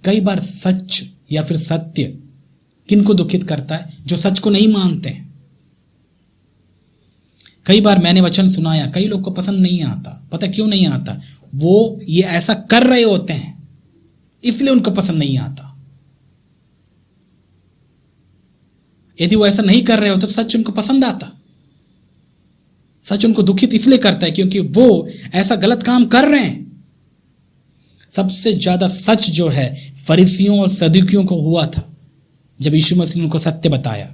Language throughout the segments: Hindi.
कई बार सच या फिर सत्य किनको दुखित करता है? जो सच को नहीं मानते हैं। कई बार मैंने वचन सुनाया, कई लोग को पसंद नहीं आता। पता क्यों नहीं आता? वो ये ऐसा कर रहे होते हैं इसलिए उनको पसंद नहीं आता। यदि वो ऐसा नहीं कर रहे होते तो सच उनको पसंद आता। सच उनको दुखित इसलिए करता है क्योंकि वो ऐसा गलत काम कर रहे हैं। सबसे ज्यादा सच जो है फरीसियों और सदूकियों को हुआ था जब यीशु मसीह ने उनको सत्य बताया।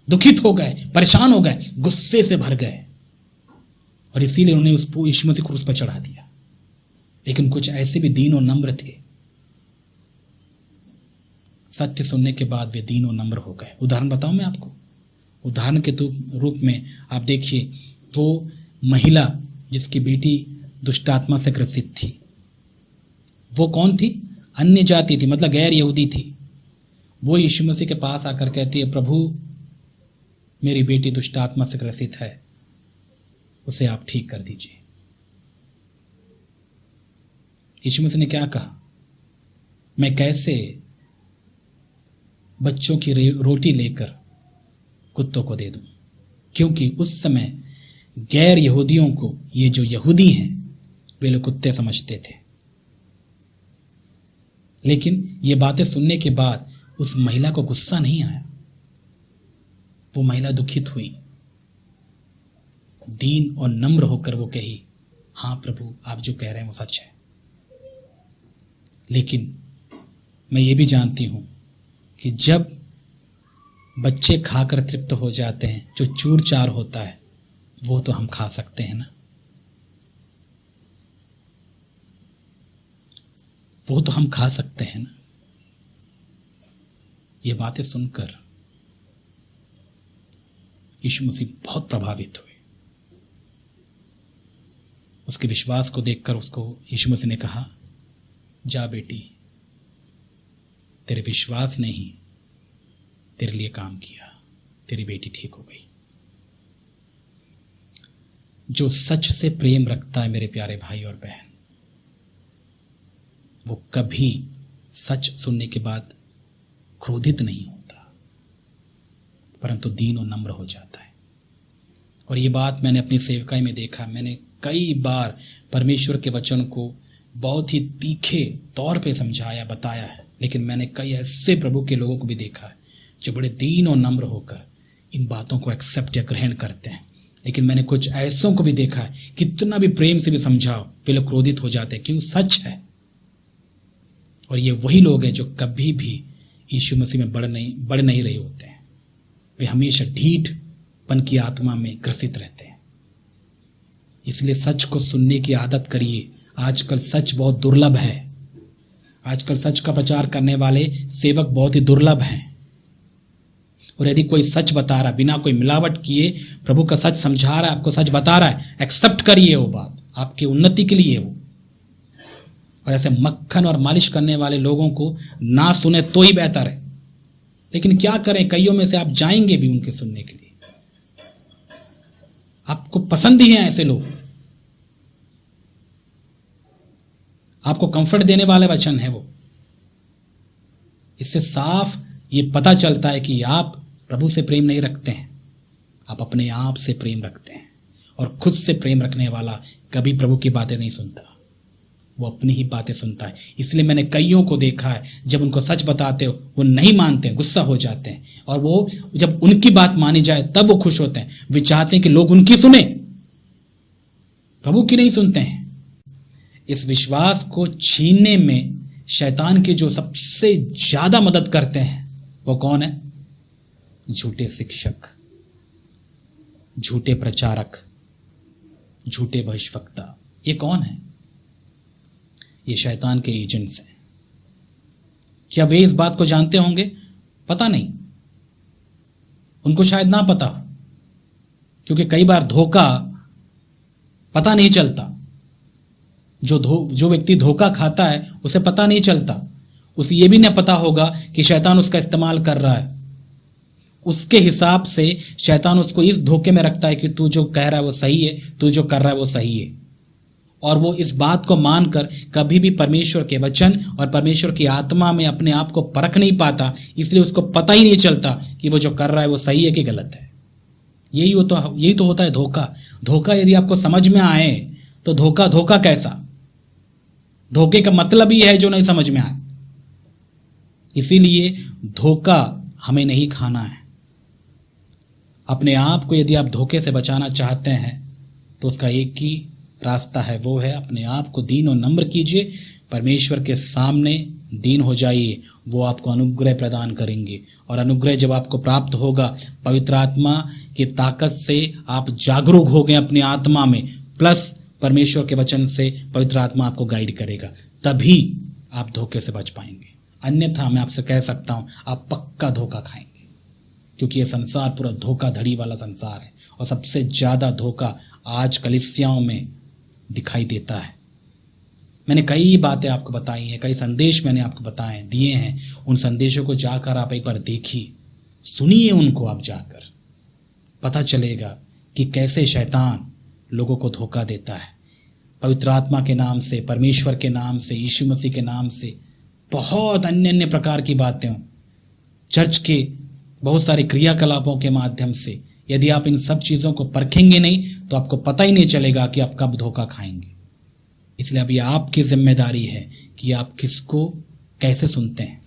दुखित हो गए, परेशान हो गए, गुस्से से भर गए और इसीलिए उन्होंने उस यीशु मसीह क्रूस पर चढ़ा दिया। लेकिन कुछ ऐसे भी दीन और नम्र थे, सत्य सुनने के बाद वे दीन और नम्र हो गए। उदाहरण बताऊं मैं आपको? उदाहरण के रूप में आप देखिए, वो महिला जिसकी बेटी दुष्टात्मा से ग्रसित थी, वो कौन थी? अन्य जाति थी, मतलब गैर यहूदी थी। वो यीशु मसीह के पास आकर कहती है, प्रभु मेरी बेटी दुष्टात्मा से ग्रसित है, उसे आप ठीक कर दीजिए। यीशु मसीह ने क्या कहा? मैं कैसे बच्चों की रोटी लेकर कुत्तों को दे दूं? क्योंकि उस समय गैर यहूदियों को ये जो यहूदी हैं वे लोग कुत्ते समझते थे। लेकिन ये बातें सुनने के बाद उस महिला को गुस्सा नहीं आया। वो महिला दुखित हुई, दीन और नम्र होकर वो कही, हाँ प्रभु आप जो कह रहे हैं वो सच है। लेकिन मैं ये भी जानती हूं कि जब बच्चे खाकर तृप्त हो जाते हैं, जो चूर चार होता है वो तो हम खा सकते हैं ना, वो तो हम खा सकते हैं ना। ये बातें सुनकर यीशु मसीह बहुत प्रभावित हुए। उसके विश्वास को देखकर उसको यीशु मसीह ने कहा, जा बेटी, तेरे विश्वास ने ही तेरे लिए काम किया, तेरी बेटी ठीक हो गई। जो सच से प्रेम रखता है मेरे प्यारे भाई और बहन, वो कभी सच सुनने के बाद क्रोधित नहीं होता, परंतु दीन और नम्र हो जाता है। और ये बात मैंने अपनी सेवकाई में देखा। मैंने कई बार परमेश्वर के वचन को बहुत ही तीखे तौर पे समझाया, बताया है, लेकिन मैंने कई ऐसे प्रभु के लोगों को भी देखा है जो बड़े दीन और नम्र होकर इन बातों को एक्सेप्ट या ग्रहण करते हैं। लेकिन मैंने कुछ ऐसों को भी देखा है, कितना भी प्रेम से भी समझाओ वे लोग क्रोधित हो जाते हैं, क्यों? सच है। और ये वही लोग हैं जो कभी भी यीशु मसीह में बढ़ नहीं रहे होते हैं। वे हमेशा ढीठपन की आत्मा में ग्रसित रहते हैं। इसलिए सच को सुनने की आदत करिए। आजकल सच बहुत दुर्लभ है। आजकल सच का प्रचार करने वाले सेवक बहुत ही दुर्लभ हैं। और यदि कोई सच बता रहा, बिना कोई मिलावट किए प्रभु का सच समझा रहा है, आपको सच बता रहा है, एक्सेप्ट करिए। वो बात आपकी उन्नति के लिए वो। और ऐसे मक्खन और मालिश करने वाले लोगों को ना सुने तो ही बेहतर है। लेकिन क्या करें, कईयों में से आप जाएंगे भी उनके सुनने के लिए। आपको पसंद ही हैं ऐसे लोग, आपको कंफर्ट देने वाले वचन है वो। इससे साफ ये पता चलता है कि आप प्रभु से प्रेम नहीं रखते हैं, आप अपने आप से प्रेम रखते हैं। और खुद से प्रेम रखने वाला कभी प्रभु की बातें नहीं सुनता, वो अपनी ही बातें सुनता है। इसलिए मैंने कईयों को देखा है, जब उनको सच बताते हो वो नहीं मानते, गुस्सा हो जाते हैं। और वो जब उनकी बात मानी जाए तब वो खुश होते हैं। वे चाहते हैं कि लोग उनकी सुने, प्रभु की नहीं सुनते हैं। इस विश्वास को छीनने में शैतान के जो सबसे ज्यादा मदद करते हैं वो कौन है? झूठे शिक्षक, झूठे प्रचारक, झूठे भविष्यवक्ता। ये कौन है? ये शैतान के एजेंट्स हैं। क्या वे इस बात को जानते होंगे? पता नहीं, उनको शायद ना पता, क्योंकि कई बार धोखा पता नहीं चलता। जो व्यक्ति धोखा खाता है उसे पता नहीं चलता। उसे ये भी नहीं पता होगा कि शैतान उसका इस्तेमाल कर रहा है। उसके हिसाब से शैतान उसको इस धोखे में रखता है कि तू जो कह रहा है वो सही है, तू जो कर रहा है वो सही है। और वो इस बात को मानकर कभी भी परमेश्वर के वचन और परमेश्वर की आत्मा में अपने आप को परख नहीं पाता, इसलिए उसको पता ही नहीं चलता कि वो जो कर रहा है वो सही है कि गलत है। यही तो होता है धोखा। धोखा यदि आपको समझ में आए तो धोखा कैसा? धोखे का मतलब ही है जो नहीं समझ में आए। इसीलिए धोखा हमें नहीं खाना है। अपने आप को यदि आप धोखे से बचाना चाहते हैं तो उसका एक ही रास्ता है, वो है अपने आप को दीन और नम्र कीजिए, परमेश्वर के सामने दीन हो जाइए, वो आपको अनुग्रह प्रदान करेंगे। और अनुग्रह जब आपको प्राप्त होगा, पवित्र आत्मा की ताकत से आप जागरूक हो गए अपनी आत्मा में, प्लस परमेश्वर के वचन से पवित्र आत्मा आपको गाइड करेगा, तभी आप धोखे से बच पाएंगे। अन्यथा मैं आपसे कह सकता हूं आप पक्का धोखा खाएंगे, क्योंकि ये संसार पूरा धोखाधड़ी वाला संसार है और सबसे ज्यादा धोखा आज कलीसियाओं में दिखाई देता है। मैंने कई बातें आपको बताई हैं, कई संदेश मैंने आपको दिए हैं। उन संदेशों को जाकर आप एक बार देखिए, सुनिए उनको, आप जाकर पता चलेगा कि कैसे शैतान लोगों को धोखा देता है। पवित्र आत्मा के नाम से, परमेश्वर के नाम से, यीशु मसीह के नाम से, बहुत अन्य प्रकार की बातें, चर्च के बहुत सारे क्रियाकलापों के माध्यम से, यदि आप इन सब चीजों को परखेंगे नहीं तो आपको पता ही नहीं चलेगा कि आप कब धोखा खाएंगे। इसलिए अभी आपकी जिम्मेदारी है कि आप किसको कैसे सुनते हैं।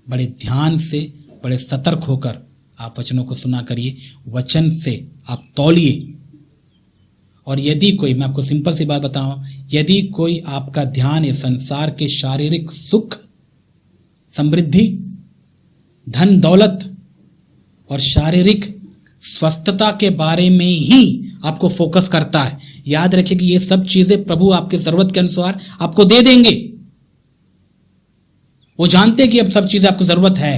बड़े ध्यान से, बड़े सतर्क होकर आप वचनों को सुना करिए, वचन से आप तौलिए। और यदि कोई, मैं आपको सिंपल सी बात बताऊं, यदि कोई आपका ध्यान इस संसार के शारीरिक सुख, समृद्धि, धन दौलत और शारीरिक स्वस्थता के बारे में ही आपको फोकस करता है, याद रखिए कि ये सब चीजें प्रभु आपके जरूरत के अनुसार आपको दे देंगे। वो जानते हैं कि अब सब चीजें आपको जरूरत है,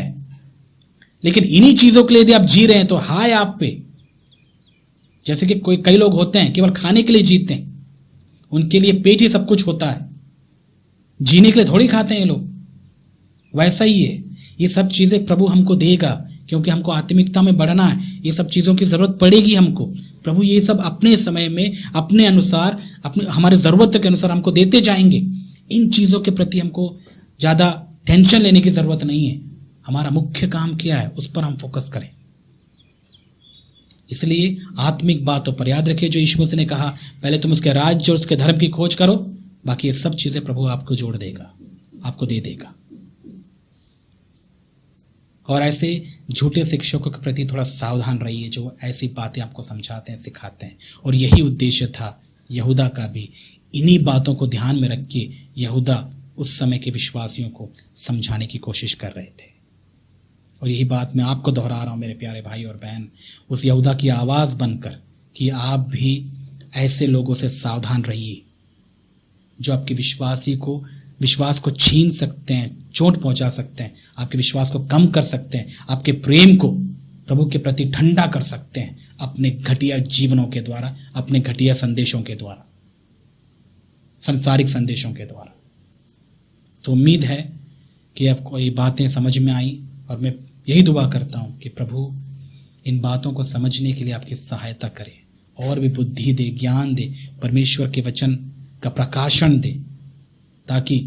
लेकिन इन्हीं चीजों के लिए यदि आप जी रहे हैं तो हाय आप पे। जैसे कि कई लोग होते हैं केवल खाने के लिए जीते हैं, उनके लिए पेट ही सब कुछ होता है, जीने के लिए थोड़ी खाते हैं ये लोग। वैसा ही है, ये सब चीजें प्रभु हमको देगा क्योंकि हमको आत्मिकता में बढ़ना है। ये सब चीजों की जरूरत पड़ेगी हमको। प्रभु ये सब अपने समय में, अपने अनुसार, अपने हमारे जरूरत के अनुसार हमको देते जाएंगे। इन चीजों के प्रति हमको ज्यादा टेंशन लेने की जरूरत नहीं है। हमारा मुख्य काम क्या है, उस पर हम फोकस करें। इसलिए आत्मिक बातों पर याद रखिए जो यीशु मसीह ने कहा, पहले तुम उसके राज्य और उसके धर्म की खोज करो, बाकी ये सब चीजें प्रभु आपको जोड़ देगा, आपको दे देगा। और ऐसे झूठे शिक्षकों के प्रति थोड़ा सावधान रहिए जो ऐसी बातें आपको समझाते हैं, सिखाते हैं। और यही उद्देश्य था यहूदा का भी। इन्हीं बातों को ध्यान में रख के यहूदा उस समय के विश्वासियों को समझाने की कोशिश कर रहे थे। और यही बात मैं आपको दोहरा रहा हूं मेरे प्यारे भाई और बहन, उस यहूदा की आवाज बनकर कि आप भी ऐसे लोगों से सावधान रहिए जो आपके विश्वास को छीन सकते हैं, चोट पहुंचा सकते हैं, आपके विश्वास को कम कर सकते हैं, आपके प्रेम को प्रभु के प्रति ठंडा कर सकते हैं अपने घटिया जीवनों के द्वारा, अपने घटिया संदेशों के द्वारा, सांसारिक संदेशों के द्वारा। तो उम्मीद है कि आपको ये बातें समझ में आई और मैं यही दुआ करता हूं कि प्रभु इन बातों को समझने के लिए आपकी सहायता करे और भी बुद्धि दे, ज्ञान दे, परमेश्वर के वचन का प्रकाशन दे, ताकि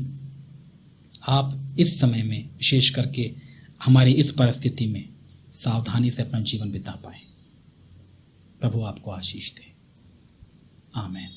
आप इस समय में विशेष करके हमारी इस परिस्थिति में सावधानी से अपना जीवन बिता पाए। प्रभु आपको आशीष दे। आमीन।